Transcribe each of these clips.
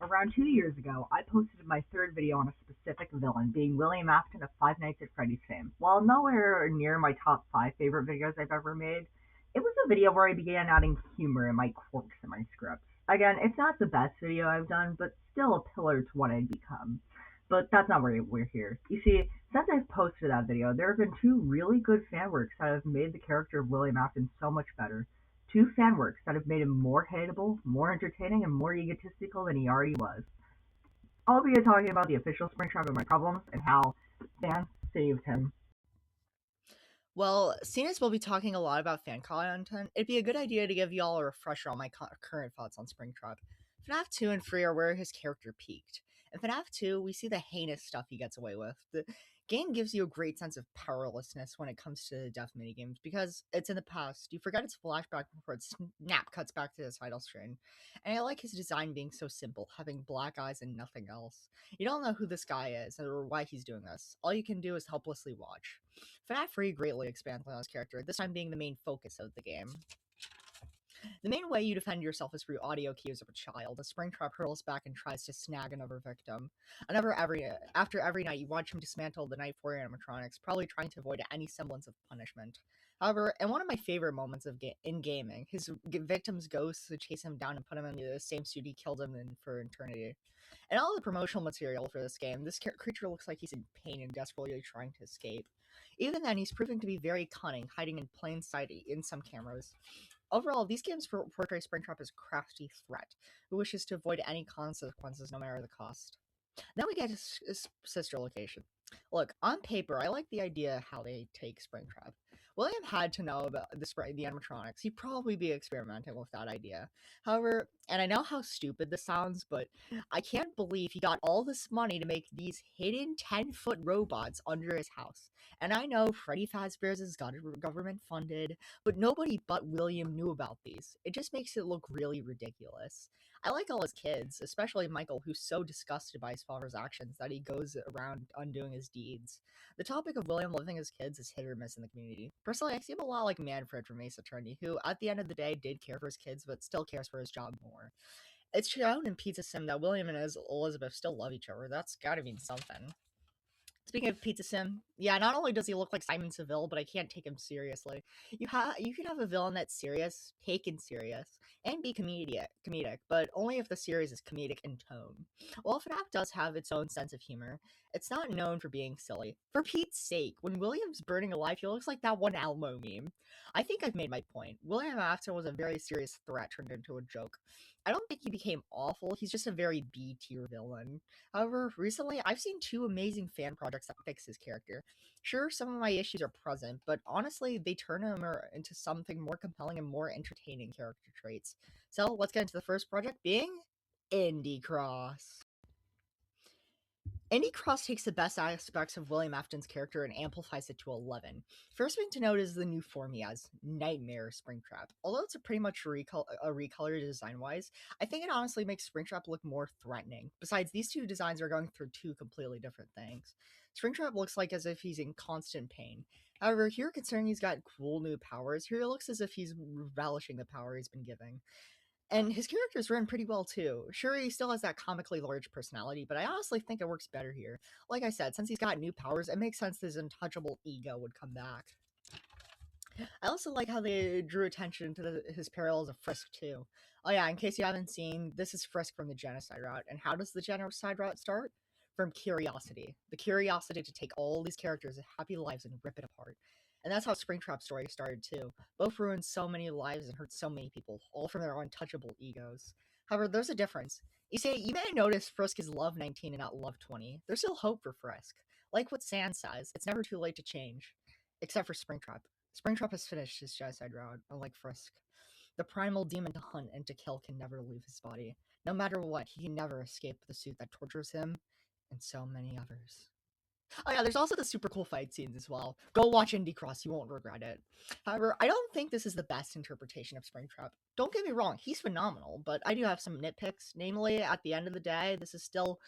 Around 2 years ago, I posted my third video on a specific villain, being William Afton of Five Nights at Freddy's fame. While nowhere near my top 5 favorite videos I've ever made, it was a video where I began adding humor and my quirks in my scripts. Again, it's not the best video I've done, but still a pillar to what I'd become. But that's not where we're here. You see, since I've posted that video, there have been two really good fan works that have made the character of William Afton so much better. Two fan works that have made him more hateable, more entertaining, and more egotistical than he already was. I'll be talking about the official Springtrap and my problems and how fans saved him. Well, seeing as we'll be talking a lot about fan content, it'd be a good idea to give y'all a refresher on my current thoughts on Springtrap. FNAF 2 and 3 are where his character peaked. In FNAF 2, we see the heinous stuff he gets away with. The game gives you a great sense of powerlessness when it comes to death minigames because it's in the past. You forget its flashback before it snap cuts back to the title screen. And I like his design being so simple, having black eyes and nothing else. You don't know who this guy is or why he's doing this. All you can do is helplessly watch. FNAF 3 greatly expands on his character, this time being the main focus of the game. The main way you defend yourself is through audio cues of a child. A Springtrap hurls back and tries to snag another victim. After every night, you watch him dismantle the Night 4 animatronics, probably trying to avoid any semblance of punishment. However, in one of my favorite moments in gaming, his victim's ghosts chase him down and put him in the same suit he killed him in for eternity. And all the promotional material for this game, this creature looks like he's in pain and desperately trying to escape. Even then, he's proving to be very cunning, hiding in plain sight in some cameras. Overall, these games portray Springtrap as a crafty threat who wishes to avoid any consequences no matter the cost. Then we get his sister location. Look, on paper, I like the idea how they take Springtrap. William had to know about the animatronics. He'd probably be experimenting with that idea. However, and I know how stupid this sounds, but I can't believe he got all this money to make these hidden 10-foot robots under his house. And I know Freddy Fazbear's is government funded, but nobody but William knew about these. It just makes it look really ridiculous. I like all his kids, especially Michael, who's so disgusted by his father's actions that he goes around undoing his deeds. The topic of William loving his kids is hit or miss in the community. Personally, I see him a lot like Manfred from Ace Attorney, who, at the end of the day, did care for his kids, but still cares for his job more. It's shown in Pizza Sim that William and Elizabeth still love each other. That's gotta mean something. Speaking of Pizza Sim, yeah, not only does he look like Simon Seville, but I can't take him seriously. You can have a villain that's serious, taken serious, and be comedic, but only if the series is comedic in tone. While FNAF does have its own sense of humor, it's not known for being silly. For Pete's sake, when William's burning alive, he looks like that one Elmo meme. I think I've made my point. William Afton was a very serious threat turned into a joke. I don't think he became awful, he's just a very B-tier villain. However, recently I've seen two amazing fan projects that fix his character. Sure, some of my issues are present, but honestly, they turn him into something more compelling and more entertaining character traits. So let's get into the first project, being Indie Cross. Indie Cross takes the best aspects of William Afton's character and amplifies it to 11. First thing to note is the new form he has, Nightmare Springtrap. Although it's a pretty much a recolor design-wise, I think it honestly makes Springtrap look more threatening. Besides, these two designs are going through two completely different things. Springtrap looks like as if he's in constant pain. However, here considering he's got cool new powers, here it looks as if he's relishing the power he's been given. And his character's written pretty well too. Sure, he still has that comically large personality, but I honestly think it works better here. Like I said, since he's got new powers, it makes sense his untouchable ego would come back. I also like how they drew attention to his parallels of Frisk too. Oh yeah, in case you haven't seen, this is Frisk from the Genocide route. And how does the Genocide route start? From curiosity. The curiosity to take all these characters' happy lives and rip it apart. And that's how Springtrap's story started too. Both ruined so many lives and hurt so many people, all from their untouchable egos. However, there's a difference. You see, you may notice Frisk is Love 19 and not Love 20. There's still hope for Frisk. Like what Sand says, it's never too late to change. Except for Springtrap. Springtrap has finished his genocide route, unlike Frisk. The primal demon to hunt and to kill can never leave his body. No matter what, he can never escape the suit that tortures him, and so many others. Oh yeah, there's also the super cool fight scenes as well. Go watch Indie Cross, you won't regret it. However, I don't think this is the best interpretation of Springtrap. Don't get me wrong, he's phenomenal, but I do have some nitpicks. Namely, at the end of the day, this is still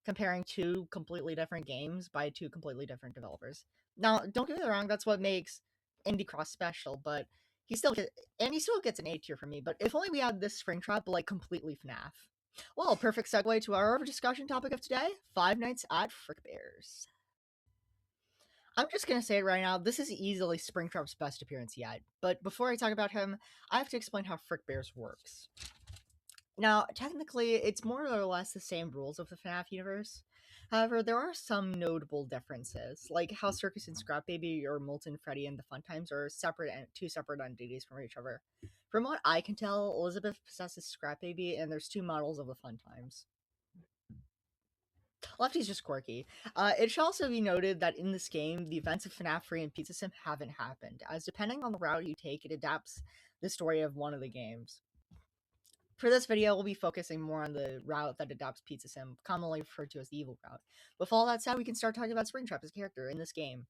comparing two completely different games by two completely different developers. Now, don't get me wrong, that's what makes Indie Cross special, but he still gets an A tier for me. But if only we had this Springtrap, but like completely FNAF. Well, perfect segue to our discussion topic of today: Five Nights at Frick Bears. I'm just gonna say it right now. This is easily Springtrap's best appearance yet. But before I talk about him, I have to explain how Frick Bears works. Now, technically, it's more or less the same rules of the FNAF universe. However, there are some notable differences, like how Circus and Scrap Baby or Molten Freddy and the Fun Times are separate and two separate entities from each other. From what I can tell, Elizabeth possesses Scrap Baby, and there's two models of the Fun Times. Lefty's just quirky. It should also be noted that in this game, the events of FNAF 3 and Pizza Sim haven't happened, as depending on the route you take, it adapts the story of one of the games. For this video, we'll be focusing more on the route that adopts Pizza Sim, commonly referred to as the evil route. With all that said, we can start talking about Springtrap as a character in this game.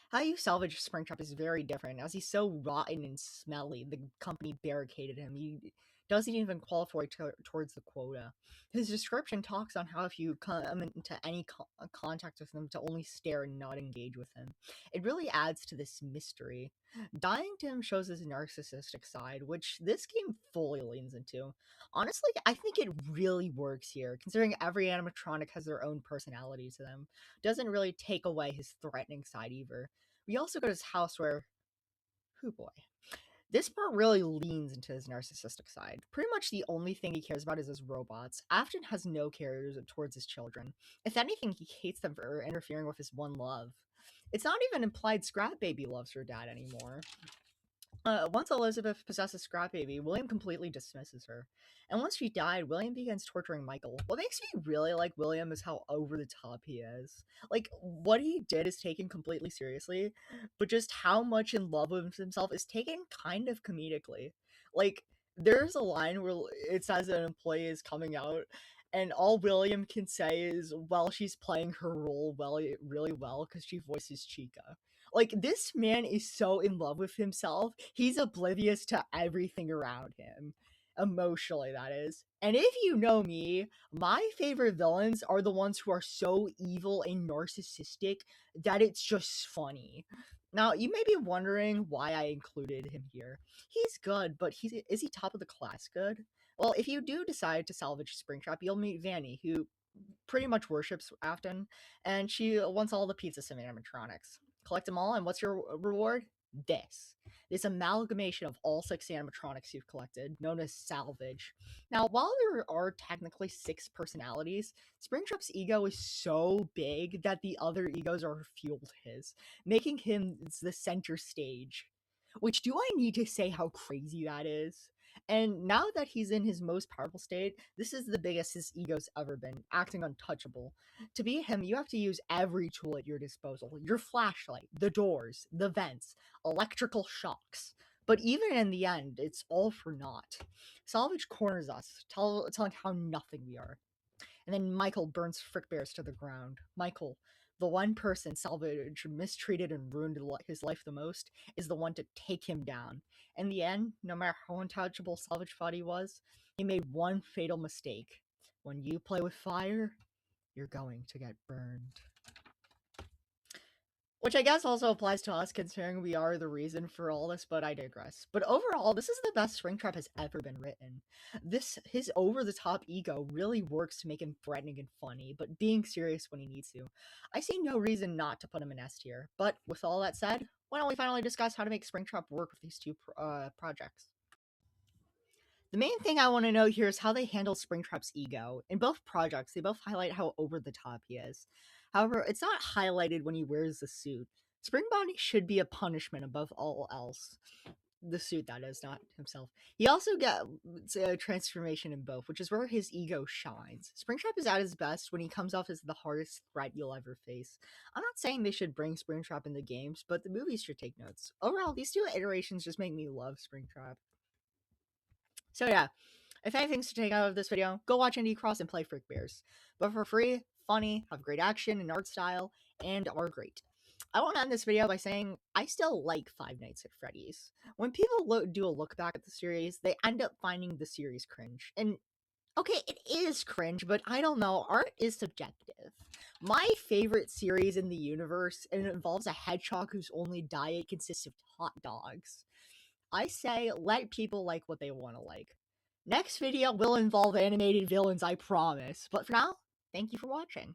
How you salvage Springtrap is very different, as he's so rotten and smelly. The company barricaded him. He doesn't even qualify towards the quota. His description talks on how if you come into any contact with him, to only stare and not engage with him. It really adds to this mystery. Dying to him shows his narcissistic side, which this game fully leans into. Honestly, I think it really works here, considering every animatronic has their own personality to them. Doesn't really take away his threatening side either. We also go to his house where, oh boy, this part really leans into his narcissistic side. Pretty much the only thing he cares about is his robots. Afton has no care towards his children. If anything, he hates them for interfering with his one love. It's not even implied Scrap Baby loves her dad anymore. Once Elizabeth possesses Scrap Baby, William completely dismisses her. And once she died, William begins torturing Michael. What makes me really like William is how over the top he is. Like, what he did is taken completely seriously, but just how much in love with himself is taken kind of comedically. Like, there's a line where it says an employee is coming out, and all William can say is, well, she's playing her role really well because she voices Chica. Like, this man is so in love with himself, he's oblivious to everything around him. Emotionally, that is. And if you know me, my favorite villains are the ones who are so evil and narcissistic that it's just funny. Now, you may be wondering why I included him here. He's good, but is he top of the class good? Well, if you do decide to salvage Springtrap, you'll meet Vanny, who pretty much worships Afton, and she wants all the Pizza Sim animatronics. Collect them all, and what's your reward? This amalgamation of all 6 animatronics you've collected, known as salvage. Now, while there are technically 6 personalities, Springtrap's ego is so big that the other egos are fueled his, making him the center stage. Which, do I need to say how crazy that is? And now that he's in his most powerful state, this is the biggest his ego's ever been, acting untouchable. To be him, you have to use every tool at your disposal: your flashlight, the doors, the vents, electrical shocks. But even in the end, it's all for naught. Salvage corners us, telling how nothing we are. And then Michael burns Frick Bears to the ground. Michael, the one person Salvage mistreated and ruined his life the most, is the one to take him down. In the end, no matter how untouchable Salvage thought he was, he made one fatal mistake. When you play with fire, you're going to get burned. Which I guess also applies to us, considering we are the reason for all this, but I digress. But overall, this is the best Springtrap has ever been written. His over-the-top ego really works to make him threatening and funny, but being serious when he needs to. I see no reason not to put him in S tier. But with all that said, why don't we finally discuss how to make Springtrap work with these two projects? The main thing I want to know here is how they handle Springtrap's ego. In both projects, they both highlight how over the top he is. However, it's not highlighted when he wears the suit. Spring Bonnie should be a punishment above all else. The suit, that is, not himself. He also gets a transformation in both, which is where his ego shines. Springtrap is at his best when he comes off as the hardest threat you'll ever face. I'm not saying they should bring Springtrap in the games, but the movies should take notes. Overall, these two iterations just make me love Springtrap. So yeah, if anything's to take out of this video, go watch Indie Cross and play Frick Bears. But for free, funny, have great action and art style, and are great. I want to end this video by saying I still like Five Nights at Freddy's. When people do a look back at the series, they end up finding the series cringe. And okay, it is cringe, but I don't know, art is subjective. My favorite series in the universe, and it involves a hedgehog whose only diet consists of hot dogs. I say let people like what they want to like. Next video will involve animated villains, I promise. But for now, thank you for watching.